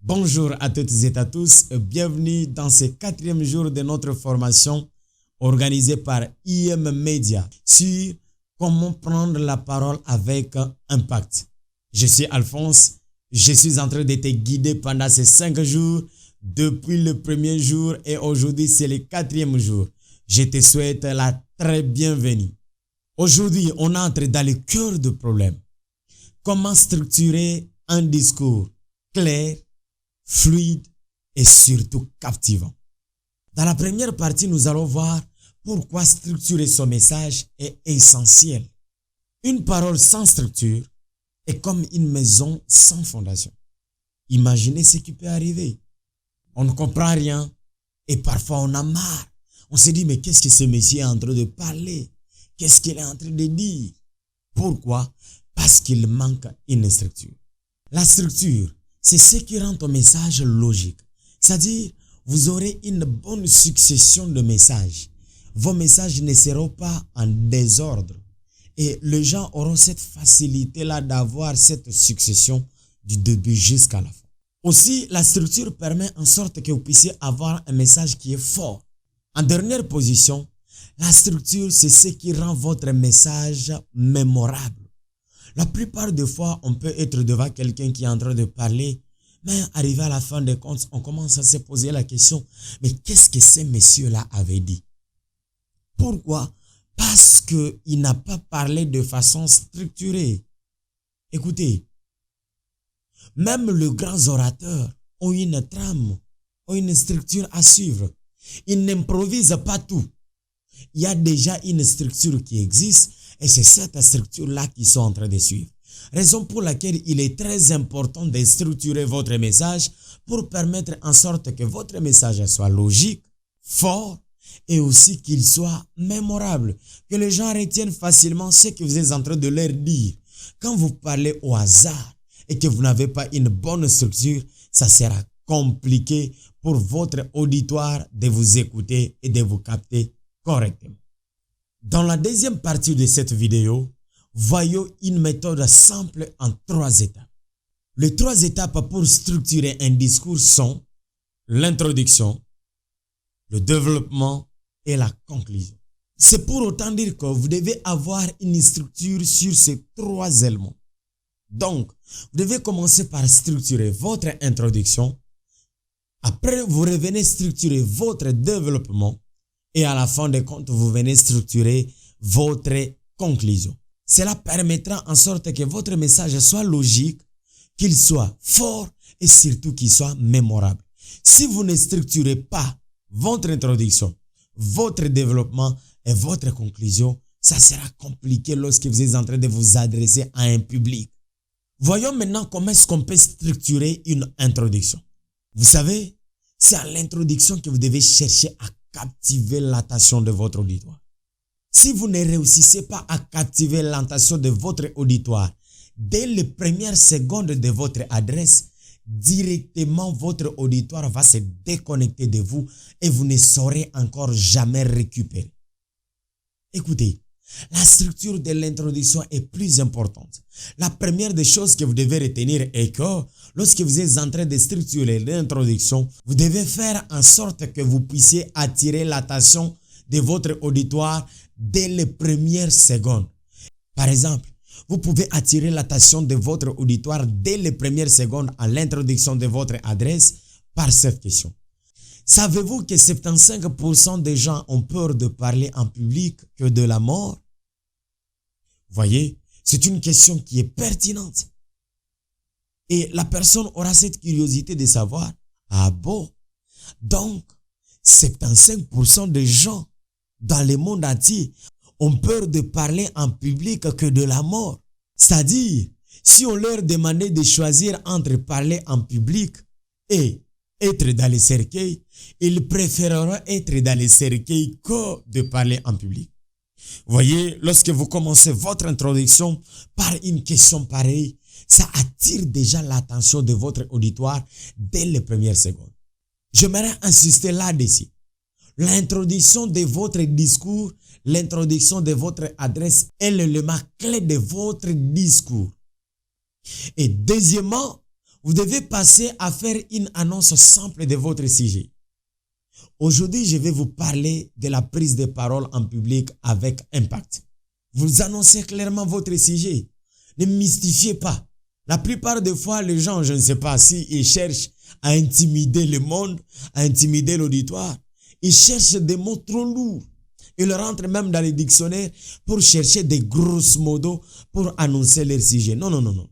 Bonjour à toutes et à tous, bienvenue dans ce 4e jour de notre formation organisée par IM Media sur comment prendre la parole avec impact. Je suis Alphonse, je suis en train de te guider pendant ces 5 jours, depuis le premier jour et aujourd'hui c'est le 4e jour. Je te souhaite la très bienvenue. Aujourd'hui, on entre dans le cœur du problème. Comment structurer un discours clair, fluide et surtout captivant. Dans la première partie, nous allons voir pourquoi structurer son message est essentiel. Une parole sans structure est comme une maison sans fondation. Imaginez ce qui peut arriver. On ne comprend rien et parfois on a marre. On se dit mais qu'est-ce que ce monsieur est en train de parler? Qu'est-ce qu'il est en train de dire? Pourquoi? Parce qu'il manque une structure. La structure, c'est ce qui rend ton message logique. C'est-à-dire, vous aurez une bonne succession de messages. Vos messages ne seront pas en désordre. Et les gens auront cette facilité-là d'avoir cette succession du début jusqu'à la fin. Aussi, la structure permet en sorte que vous puissiez avoir un message qui est fort. En dernière position, la structure, c'est ce qui rend votre message mémorable. La plupart des fois, on peut être devant quelqu'un qui est en train de parler, mais arrivé à la fin des comptes, on commence à se poser la question, mais qu'est-ce que ce monsieur-là avait dit? Pourquoi? Parce qu'il n'a pas parlé de façon structurée. Écoutez, même les grands orateurs ont une trame, ont une structure à suivre. Ils n'improvisent pas tout. Il y a déjà une structure qui existe et c'est cette structure-là qu'ils sont en train de suivre. Raison pour laquelle il est très important de structurer votre message pour permettre en sorte que votre message soit logique, fort et aussi qu'il soit mémorable. Que les gens retiennent facilement ce que vous êtes en train de leur dire. Quand vous parlez au hasard et que vous n'avez pas une bonne structure, ça sera compliqué pour votre auditoire de vous écouter et de vous capter correctement. Dans la deuxième partie de cette vidéo, voyons une méthode simple en 3 étapes. Les 3 étapes pour structurer un discours sont l'introduction, le développement et la conclusion. C'est pour autant dire que vous devez avoir une structure sur ces 3 éléments. Donc, vous devez commencer par structurer votre introduction. Après, vous revenez structurer votre développement. Et à la fin des comptes, vous venez structurer votre conclusion. Cela permettra en sorte que votre message soit logique, qu'il soit fort et surtout qu'il soit mémorable. Si vous ne structurez pas votre introduction, votre développement et votre conclusion, ça sera compliqué lorsque vous êtes en train de vous adresser à un public. Voyons maintenant comment est-ce qu'on peut structurer une introduction. Vous savez, c'est à l'introduction que vous devez chercher à captiver l'attention de votre auditoire. Si vous ne réussissez pas à captiver l'attention de votre auditoire dès les premières secondes de votre adresse, directement votre auditoire va se déconnecter de vous et vous ne saurez encore jamais récupérer. Écoutez, la structure de l'introduction est plus importante. La première des choses que vous devez retenir est que lorsque vous êtes en train de structurer l'introduction, vous devez faire en sorte que vous puissiez attirer l'attention de votre auditoire dès les premières secondes. Par exemple, vous pouvez attirer l'attention de votre auditoire dès les premières secondes à l'introduction de votre adresse par cette question. Savez-vous que 75% des gens ont peur de parler en public que de la mort? Voyez, c'est une question qui est pertinente. Et la personne aura cette curiosité de savoir, ah bon? Donc, 75% des gens dans le monde entier ont peur de parler en public que de la mort. C'est-à-dire, si on leur demandait de choisir entre parler en public et être dans les cercueils, ils préféreront être dans les cercueils que de parler en public. Voyez, lorsque vous commencez votre introduction par une question pareille, ça attire déjà l'attention de votre auditoire dès les premières secondes. J'aimerais insister là-dessus. L'introduction de votre discours, l'introduction de votre adresse est l'élément clé de votre discours. Et deuxièmement, vous devez passer à faire une annonce simple de votre sujet. Aujourd'hui, je vais vous parler de la prise de parole en public avec impact. Vous annoncez clairement votre sujet. Ne mystifiez pas. La plupart des fois, les gens, je ne sais pas si ils cherchent à intimider le monde, à intimider l'auditoire. Ils cherchent des mots trop lourds. Ils rentrent même dans les dictionnaires pour chercher des grosses mots pour annoncer leur sujet. Non, non, non, non.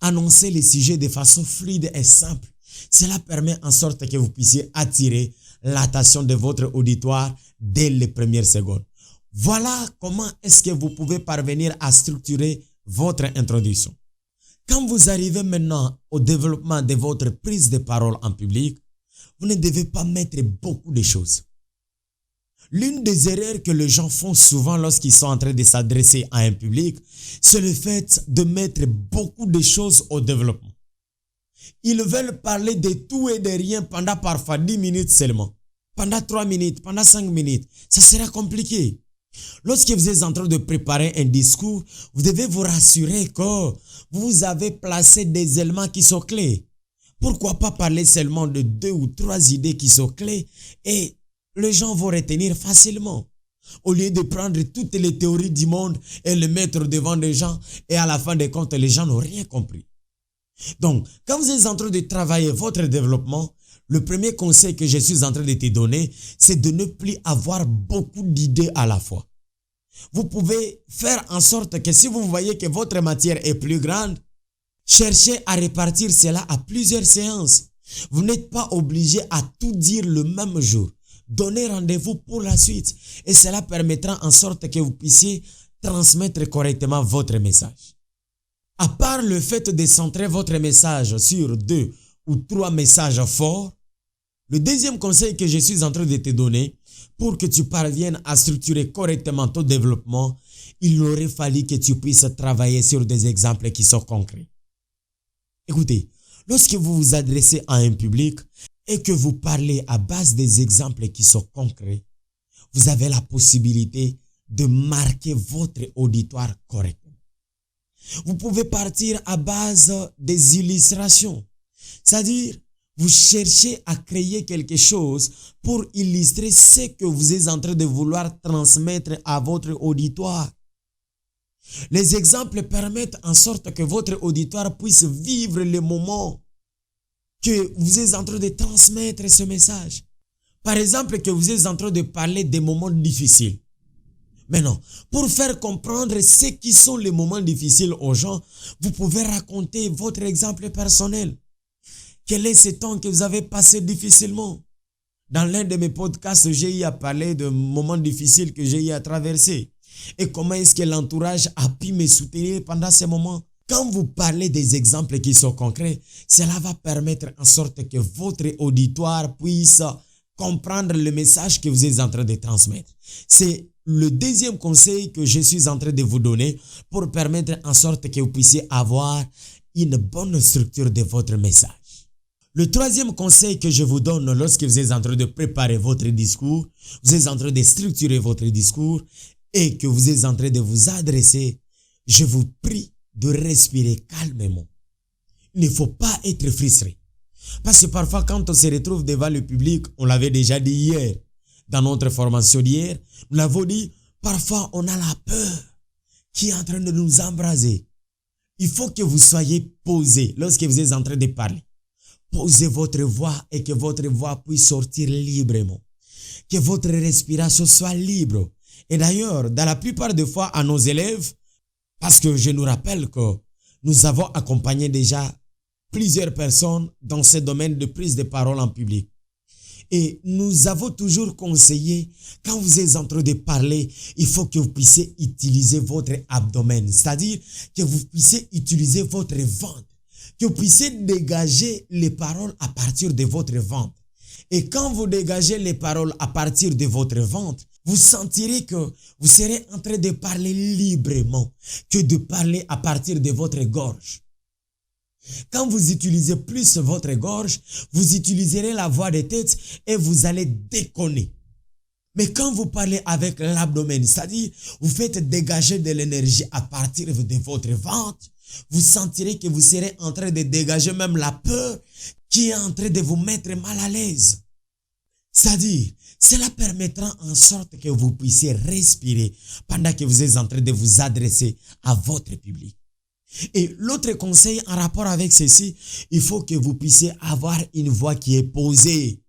Annoncez les sujets de façon fluide et simple. Cela permet en sorte que vous puissiez attirer l'attention de votre auditoire dès les premières secondes. Voilà comment est-ce que vous pouvez parvenir à structurer votre introduction. Quand vous arrivez maintenant au développement de votre prise de parole en public, vous ne devez pas mettre beaucoup de choses. L'une des erreurs que les gens font souvent lorsqu'ils sont en train de s'adresser à un public, c'est le fait de mettre beaucoup de choses au développement. Ils veulent parler de tout et de rien pendant parfois 10 minutes seulement. Pendant 3 minutes, pendant 5 minutes. Ça sera compliqué. Lorsque vous êtes en train de préparer un discours, vous devez vous rassurer que vous avez placé des éléments qui sont clés. Pourquoi pas parler seulement de 2 ou 3 idées qui sont clés et les gens vont retenir facilement. Au lieu de prendre toutes les théories du monde et les mettre devant les gens et à la fin des comptes, les gens n'ont rien compris. Donc, quand vous êtes en train de travailler votre développement, le premier conseil que je suis en train de te donner, c'est de ne plus avoir beaucoup d'idées à la fois. Vous pouvez faire en sorte que si vous voyez que votre matière est plus grande, cherchez à répartir cela à plusieurs séances. Vous n'êtes pas obligé à tout dire le même jour. Donnez rendez-vous pour la suite et cela permettra en sorte que vous puissiez transmettre correctement votre message. À part le fait de centrer votre message sur 2 ou 3 messages forts, le deuxième conseil que je suis en train de te donner pour que tu parviennes à structurer correctement ton développement, il aurait fallu que tu puisses travailler sur des exemples qui sont concrets. Écoutez, lorsque vous vous adressez à un public et que vous parlez à base des exemples qui sont concrets, vous avez la possibilité de marquer votre auditoire correctement. Vous pouvez partir à base des illustrations, c'est-à-dire vous cherchez à créer quelque chose pour illustrer ce que vous êtes en train de vouloir transmettre à votre auditoire. Les exemples permettent en sorte que votre auditoire puisse vivre le moment que vous êtes en train de transmettre ce message. Par exemple, que vous êtes en train de parler des moments difficiles. Maintenant, pour faire comprendre ce qui sont les moments difficiles aux gens, vous pouvez raconter votre exemple personnel. Quel est ce temps que vous avez passé difficilement? Dans l'un de mes podcasts, j'ai eu à parler de moments difficiles que j'ai eu à traverser. Et comment est-ce que l'entourage a pu me soutenir pendant ces moments? Quand vous parlez des exemples qui sont concrets, cela va permettre en sorte que votre auditoire puisse comprendre le message que vous êtes en train de transmettre. C'est le deuxième conseil que je suis en train de vous donner pour permettre en sorte que vous puissiez avoir une bonne structure de votre message. Le troisième conseil que je vous donne lorsque vous êtes en train de préparer votre discours, vous êtes en train de structurer votre discours et que vous êtes en train de vous adresser, je vous prie de respirer calmement. Il ne faut pas être frustré. Parce que parfois, quand on se retrouve devant le public, on l'avait déjà dit hier, dans notre formation d'hier, nous l'avons dit, parfois on a la peur qui est en train de nous embraser. Il faut que vous soyez posé lorsque vous êtes en train de parler. Posez votre voix et que votre voix puisse sortir librement. Que votre respiration soit libre. Et d'ailleurs, dans la plupart des fois à nos élèves, parce que je nous rappelle que nous avons accompagné déjà plusieurs personnes dans ce domaine de prise de parole en public. Et nous avons toujours conseillé, quand vous êtes en train de parler, il faut que vous puissiez utiliser votre abdomen, c'est-à-dire que vous puissiez utiliser votre ventre, que vous puissiez dégager les paroles à partir de votre ventre. Et quand vous dégagez les paroles à partir de votre ventre, vous sentirez que vous serez en train de parler librement que de parler à partir de votre gorge. Quand vous utilisez plus votre gorge, vous utiliserez la voix de tête et vous allez déconner. Mais quand vous parlez avec l'abdomen, c'est-à-dire vous faites dégager de l'énergie à partir de votre ventre, vous sentirez que vous serez en train de dégager même la peur qui est en train de vous mettre mal à l'aise. C'est-à-dire, cela permettra en sorte que vous puissiez respirer pendant que vous êtes en train de vous adresser à votre public. Et l'autre conseil en rapport avec ceci, il faut que vous puissiez avoir une voix qui est posée.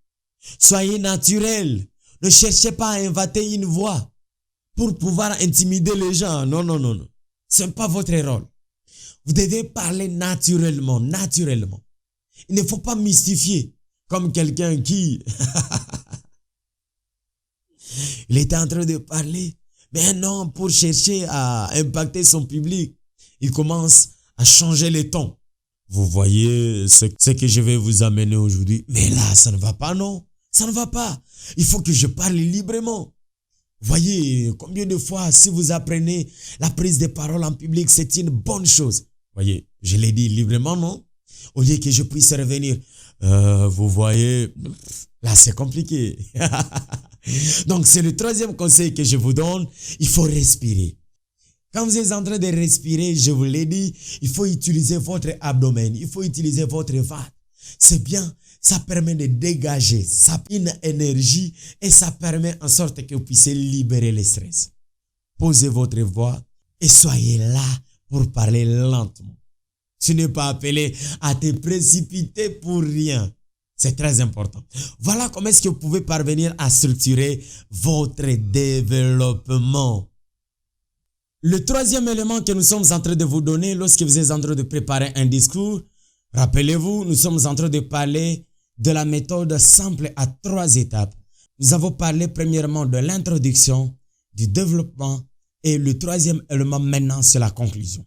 Soyez naturel. Ne cherchez pas à inventer une voix pour pouvoir intimider les gens. Non, non, non, non. Ce n'est pas votre rôle. Vous devez parler naturellement, naturellement. Il ne faut pas mystifier comme quelqu'un qui... Il était en train de parler, mais non, pour chercher à impacter son public, il commence à changer les tons. Vous voyez ce que je vais vous amener aujourd'hui. Mais là, ça ne va pas, non? Ça ne va pas. Il faut que je parle librement. Voyez, combien de fois, si vous apprenez la prise de parole en public, c'est une bonne chose. Voyez, je l'ai dit librement, non? Au lieu que je puisse revenir, vous voyez, là, c'est compliqué. Donc, c'est le troisième conseil que je vous donne. Il faut respirer. Quand vous êtes en train de respirer, je vous l'ai dit, il faut utiliser votre abdomen. Il faut utiliser votre ventre. C'est bien. Ça permet de dégager une énergie et ça permet en sorte que vous puissiez libérer le stress. Posez votre voix et soyez là pour parler lentement. Tu n'es pas appelé à te précipiter pour rien. C'est très important. Voilà comment est-ce que vous pouvez parvenir à structurer votre développement. Le troisième élément que nous sommes en train de vous donner lorsque vous êtes en train de préparer un discours, rappelez-vous, nous sommes en train de parler de la méthode simple à 3 étapes. Nous avons parlé premièrement de l'introduction, du développement et le troisième élément maintenant c'est la conclusion.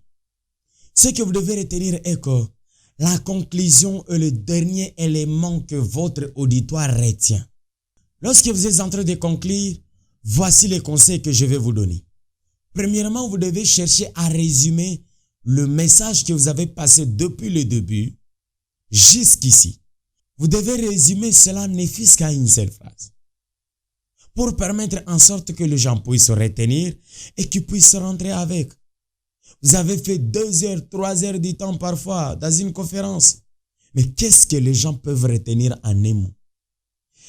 Ce que vous devez retenir est que la conclusion est le dernier élément que votre auditoire retient. Lorsque vous êtes en train de conclure, voici les conseils que je vais vous donner. Premièrement, vous devez chercher à résumer le message que vous avez passé depuis le début jusqu'ici. Vous devez résumer cela ne fût-ce qu'à une seule phrase pour permettre en sorte que les gens puissent se retenir et qu'ils puissent rentrer avec. Vous avez fait 2 heures, 3 heures du temps parfois dans une conférence. Mais qu'est-ce que les gens peuvent retenir en un mot?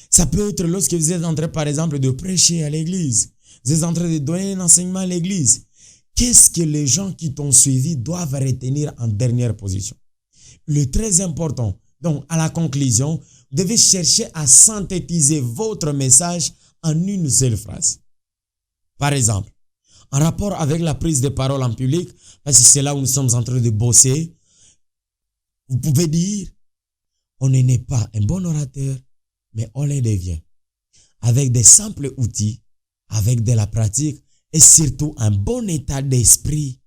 Ça peut être lorsque vous êtes en train, par exemple, de prêcher à l'église. Vous êtes en train de donner un enseignement à l'église. Qu'est-ce que les gens qui t'ont suivi doivent retenir en dernière position? Le très important, donc à la conclusion, vous devez chercher à synthétiser votre message en une seule phrase. Par exemple, en rapport avec la prise de parole en public, parce que c'est là où nous sommes en train de bosser, vous pouvez dire, on n'est pas un bon orateur, mais on le devient. Avec des simples outils, avec de la pratique et surtout un bon état d'esprit,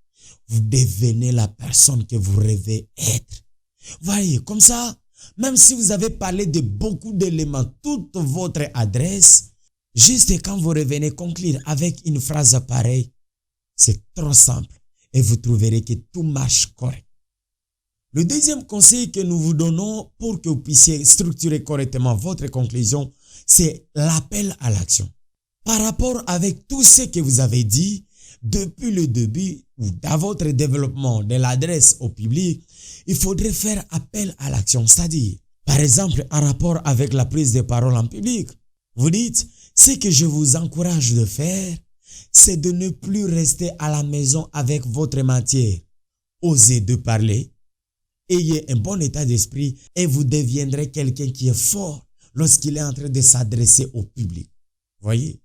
vous devenez la personne que vous rêvez être. Voyez, comme ça, même si vous avez parlé de beaucoup d'éléments, toute votre adresse, juste quand vous revenez conclure avec une phrase pareille, c'est trop simple et vous trouverez que tout marche correct. Le deuxième conseil que nous vous donnons pour que vous puissiez structurer correctement votre conclusion, c'est l'appel à l'action. Par rapport avec tout ce que vous avez dit depuis le début ou dans votre développement de l'adresse au public, il faudrait faire appel à l'action. C'est-à-dire, par exemple, en rapport avec la prise de parole en public, vous dites, ce que je vous encourage de faire, c'est de ne plus rester à la maison avec votre matière. Osez de parler, ayez un bon état d'esprit et vous deviendrez quelqu'un qui est fort lorsqu'il est en train de s'adresser au public. Voyez?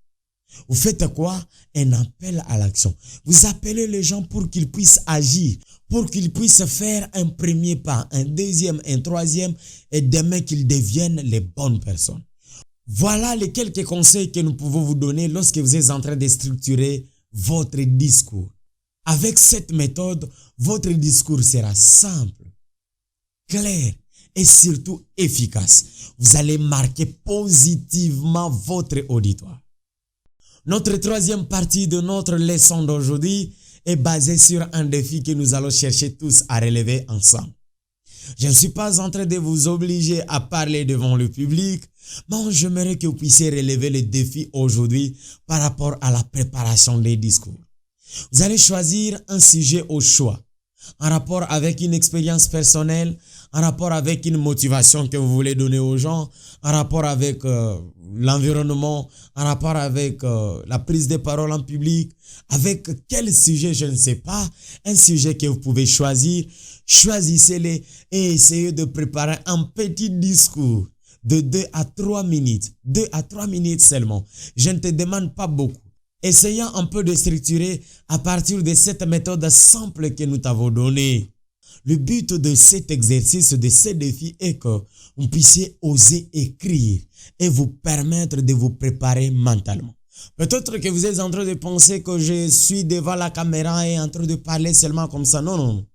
Vous faites quoi? Un appel à l'action. Vous appelez les gens pour qu'ils puissent agir, pour qu'ils puissent faire un premier pas, un deuxième, un troisième, et demain qu'ils deviennent les bonnes personnes. Voilà les quelques conseils que nous pouvons vous donner lorsque vous êtes en train de structurer votre discours. Avec cette méthode, votre discours sera simple, clair et surtout efficace. Vous allez marquer positivement votre auditoire. Notre troisième partie de notre leçon d'aujourd'hui est basée sur un défi que nous allons chercher tous à relever ensemble. Je ne suis pas en train de vous obliger à parler devant le public, Moi, j'aimerais que vous puissiez relever le défi aujourd'hui par rapport à la préparation des discours. Vous allez choisir un sujet au choix, en rapport avec une expérience personnelle, en rapport avec une motivation que vous voulez donner aux gens, en rapport avec l'environnement, en rapport avec la prise de parole en public, avec quel sujet, je ne sais pas, un sujet que vous pouvez choisir. Choisissez-les et essayez de préparer un petit discours de 2 à 3 minutes. 2 à 3 minutes seulement. Je ne te demande pas beaucoup. Essayons un peu de structurer à partir de cette méthode simple que nous t'avons donnée. Le but de cet exercice, de ce défi est que vous puissiez oser écrire et vous permettre de vous préparer mentalement. Peut-être que vous êtes en train de penser que je suis devant la caméra et en train de parler seulement comme ça. Non, non.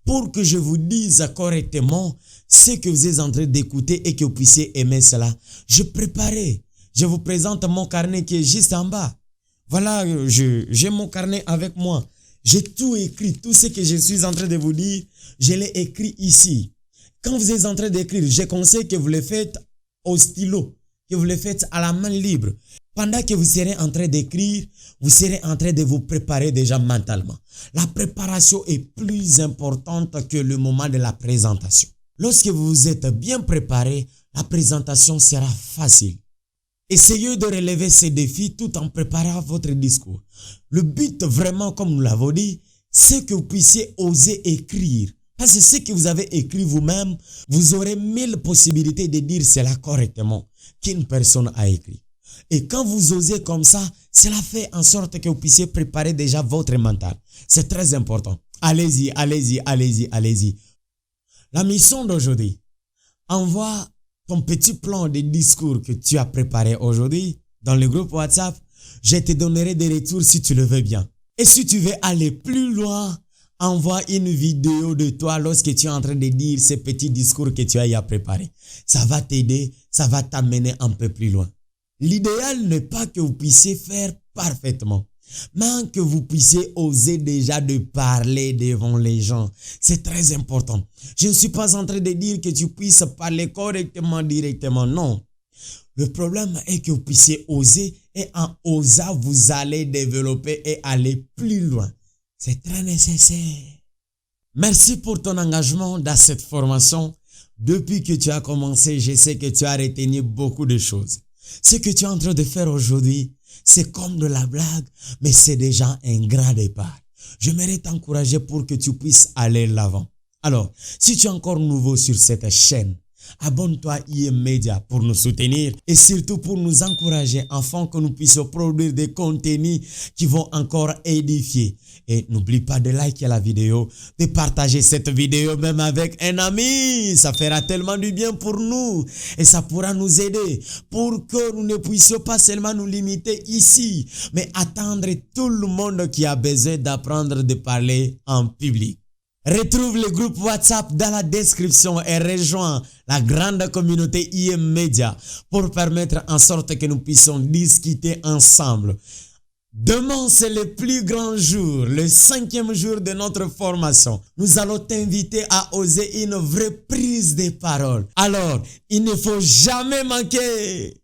Pour que je vous dise correctement ce que vous êtes en train d'écouter et que vous puissiez aimer cela, je préparais. Je vous présente mon carnet qui est juste en bas. Voilà, j'ai mon carnet avec moi. J'ai tout écrit, tout ce que je suis en train de vous dire, je l'ai écrit ici. Quand vous êtes en train d'écrire, je conseille que vous le faites au stylo, que vous le faites à la main libre. Pendant que vous serez en train d'écrire, vous serez en train de vous préparer déjà mentalement. La préparation est plus importante que le moment de la présentation. Lorsque vous êtes bien préparé, la présentation sera facile. Essayez de relever ces défis tout en préparant votre discours. Le but vraiment, comme nous l'avons dit, c'est que vous puissiez oser écrire. Parce que ce que vous avez écrit vous-même, vous aurez 1000 possibilités de dire cela correctement qu'une personne a écrit. Et quand vous osez comme ça, cela fait en sorte que vous puissiez préparer déjà votre mental. C'est très important. Allez-y, allez-y, allez-y, allez-y. La mission d'aujourd'hui, envoie ton petit plan de discours que tu as préparé aujourd'hui dans le groupe WhatsApp. Je te donnerai des retours si tu le veux bien. Et si tu veux aller plus loin, envoie une vidéo de toi lorsque tu es en train de dire ces petits discours que tu as préparés. Ça va t'aider, ça va t'amener un peu plus loin. L'idéal n'est pas que vous puissiez faire parfaitement, mais que vous puissiez oser déjà de parler devant les gens. C'est très important. Je ne suis pas en train de dire que tu puisses parler correctement, directement. Non. Le problème est que vous puissiez oser et en osant, vous allez développer et aller plus loin. C'est très nécessaire. Merci pour ton engagement dans cette formation. Depuis que tu as commencé, je sais que tu as retenu beaucoup de choses. Ce que tu es en train de faire aujourd'hui, c'est comme de la blague, mais c'est déjà un grand départ. J'aimerais t'encourager pour que tu puisses aller l'avant. Alors, si tu es encore nouveau sur cette chaîne, abonne-toi à IM Media pour nous soutenir et surtout pour nous encourager afin que nous puissions produire des contenus qui vont encore édifier. Et n'oublie pas de liker la vidéo, de partager cette vidéo même avec un ami. Ça fera tellement du bien pour nous et ça pourra nous aider pour que nous ne puissions pas seulement nous limiter ici, mais attendre tout le monde qui a besoin d'apprendre de parler en public. Retrouve le groupe WhatsApp dans la description et rejoins la grande communauté IM Media pour permettre en sorte que nous puissions discuter ensemble. Demain, c'est le plus grand jour, le 5e jour de notre formation. Nous allons t'inviter à oser une vraie prise de parole. Alors, il ne faut jamais manquer.